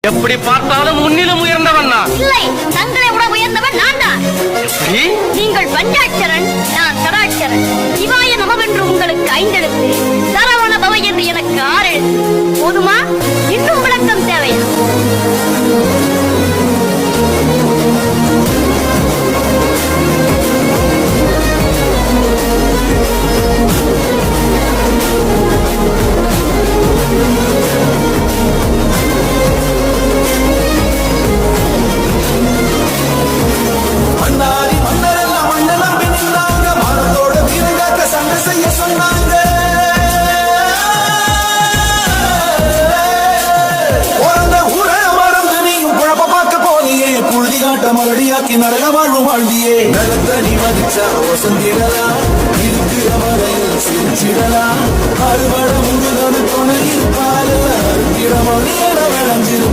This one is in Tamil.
எப்படி பார்த்தாலும் முன்னிலும் உயர்ந்தவன் நான். இல்லை, தங்களை விட உயர்ந்தவன் நான் தான். நீங்கள் பஞ்சாட்சரன், நான் சடாட்சரன். சிவாய நமவென்று உங்களுக்கு 5 எழுத்து, சரவண பவ என்று எனக்கு 6 எழுத்து. போதுமா? இன்னும் விளக்கம் தேவையா? மறுபடியாக்கி நரக வாழ்வு வாழ்வியே நலத்தனி மதிச்சா வசந்திடலாம் இருக்கிற வரையில் சிரிச்சிடலாம் அறுபட முருகனு துணையில் பால அருந்திட மொழியட விளைஞ்சிருப்பா